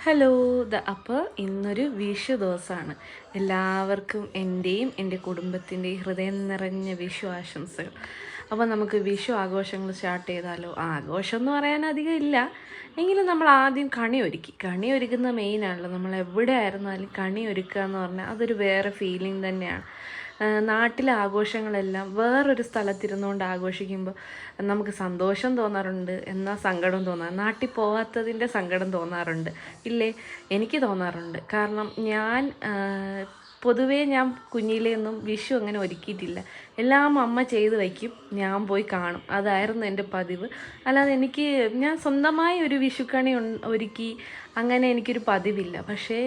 Hello അപ്പോൾ ഇന്നൊരു വിഷു ദിവസമാണ്. എല്ലാവർക്കും എൻ്റെയും എൻ്റെ കുടുംബത്തിൻ്റെയും ഹൃദയം നിറഞ്ഞ വിഷു ആശംസകൾ. അപ്പോൾ നമുക്ക് വിഷു ആഘോഷങ്ങൾ സ്റ്റാർട്ട് ചെയ്താലോ? ആഘോഷം എന്ന് പറയാൻ അധികം ഇല്ല, എങ്കിലും നമ്മൾ ആദ്യം കണി ഒരുക്കുന്ന മെയിനാണല്ലോ. നമ്മൾ എവിടെ ആയിരുന്നാലും കണി ഒരുക്കുക എന്ന് പറഞ്ഞാൽ അതൊരു വേറെ ഫീലിംഗ് തന്നെയാണ്. നാട്ടിലെ ആഘോഷങ്ങളെല്ലാം വേറൊരു സ്ഥലത്തിരുന്നുകൊണ്ട് ആഘോഷിക്കുമ്പോൾ നമുക്ക് സന്തോഷം തോന്നാറുണ്ട്, എന്നാൽ സങ്കടം തോന്നാറുണ്ട്. നാട്ടിൽ പോകാത്തതിൻ്റെ സങ്കടം തോന്നാറുണ്ട് ഇല്ലേ? എനിക്ക് തോന്നാറുണ്ട്. കാരണം പൊതുവേ ഞാൻ കുഞ്ഞിലെയൊന്നും വിഷു അങ്ങനെ ഒരുക്കിയിട്ടില്ല. എല്ലാം അമ്മ ചെയ്ത് വയ്ക്കും, ഞാൻ പോയി കാണും. അതായിരുന്നു എൻ്റെ പതിവ്. അല്ലാതെ ഞാൻ സ്വന്തമായി ഒരു വിഷുക്കണി ഒരുക്കി അങ്ങനെ എനിക്കൊരു പതിവില്ല. പക്ഷേ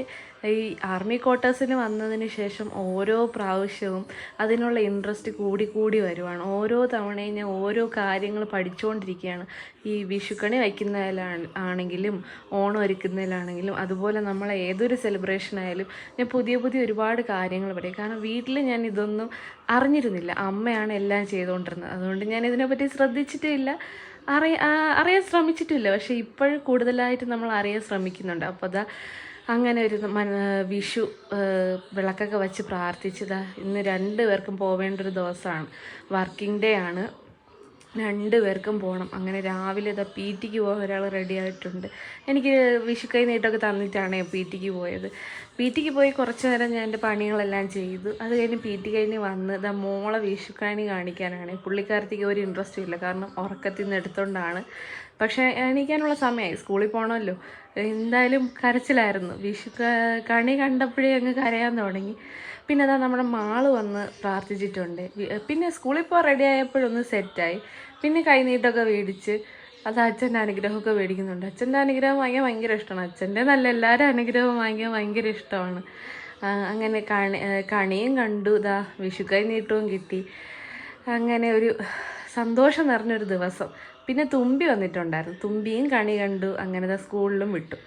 ഈ ആർമി ക്വാർട്ടേഴ്സിന് വന്നതിന് ശേഷം ഓരോ പ്രാവശ്യവും അതിനുള്ള ഇൻട്രസ്റ്റ് കൂടി വരുവാണ്. ഓരോ തവണയും ഞാൻ ഓരോ കാര്യങ്ങൾ പഠിച്ചുകൊണ്ടിരിക്കുകയാണ്. ഈ വിഷുക്കണി വയ്ക്കുന്നതിലാണെങ്കിലും ഓണം ഒരുക്കുന്നതിലാണെങ്കിലും അതുപോലെ നമ്മളെ ഏതൊരു സെലിബ്രേഷനായാലും ഞാൻ പുതിയ ഒരുപാട് കാര്യങ്ങൾ പഠിക്കും. കാരണം വീട്ടിൽ ഞാൻ ഇതൊന്നും അറിഞ്ഞിരുന്നില്ല, അമ്മയാണ് എല്ലാം ചെയ്തുകൊണ്ടിരുന്നത്. അതുകൊണ്ട് ഞാൻ ഇതിനെപ്പറ്റി ശ്രദ്ധിച്ചിട്ടില്ല, അറിയാൻ ശ്രമിച്ചിട്ടില്ല. പക്ഷേ ഇപ്പോഴും കൂടുതലായിട്ട് നമ്മൾ അറിയാൻ ശ്രമിക്കുന്നുണ്ട്. അപ്പോൾ അങ്ങനെ ഒരു വിഷു വിളക്കൊക്കെ വച്ച് പ്രാർത്ഥിച്ചതാ. ഇന്ന് 2 പേർക്കും പോവേണ്ട ഒരു ദിവസമാണ്, വർക്കിംഗ് ഡേ ആണ്. 2 പേർക്കും പോകണം. അങ്ങനെ രാവിലെ പി ടിക്ക് പോകാൻ ഒരാൾ റെഡി ആയിട്ടുണ്ട്. എനിക്ക് വിഷുക്കൈ നീട്ടൊക്കെ തന്നിട്ടാണ് പി ടിക്ക് പോയത്. പി ടിക്ക് പോയി കുറച്ച് നേരം ഞാൻ എൻ്റെ പണികളെല്ലാം ചെയ്തു. അത് കഴിഞ്ഞ് പി ടി കഴിഞ്ഞ് വന്ന് മോളെ വിഷുക്കണി കാണിക്കാനാണ്. പുള്ളിക്കാരത്തേക്ക് ഒരു ഇൻട്രസ്റ്റും ഇല്ല, കാരണം ഉറക്കത്തിൽ നിന്ന് എടുത്തോണ്ടാണ്. പക്ഷേ എണീക്കാനുള്ള സമയമായി, സ്കൂളിൽ പോകണമല്ലോ. എന്തായാലും കരച്ചിലായിരുന്നു. കണി കണ്ടപ്പോഴേ അങ്ങ് കരയാൻ തുടങ്ങി. പിന്നെ നമ്മുടെ മാള് വന്ന് പ്രാർത്ഥിച്ചിട്ടുണ്ട്. പിന്നെ സ്കൂളിൽ പോകാൻ റെഡി ആയപ്പോഴൊന്ന് സെറ്റായി. പിന്നെ കൈനീട്ടൊക്കെ മേടിച്ച് അത് അച്ഛൻ്റെ അനുഗ്രഹമൊക്കെ മേടിക്കുന്നുണ്ട്. അച്ഛൻ്റെ അനുഗ്രഹം വാങ്ങിയാൽ ഭയങ്കര ഇഷ്ടമാണ്. അച്ഛൻ്റെ നല്ല എല്ലാവരും അനുഗ്രഹം വാങ്ങിയാൽ ഭയങ്കര ഇഷ്ടമാണ്. അങ്ങനെ കണിയും കണ്ടു, വിഷുക്കൈ നീട്ടവും കിട്ടി. അങ്ങനെ ഒരു സന്തോഷം നിറഞ്ഞൊരു ദിവസം. പിന്നെ തുമ്പി വന്നിട്ടുണ്ടായിരുന്നു, തുമ്പിയും കണി കണ്ടു. അങ്ങനെ സ്കൂളിലും വിട്ടു.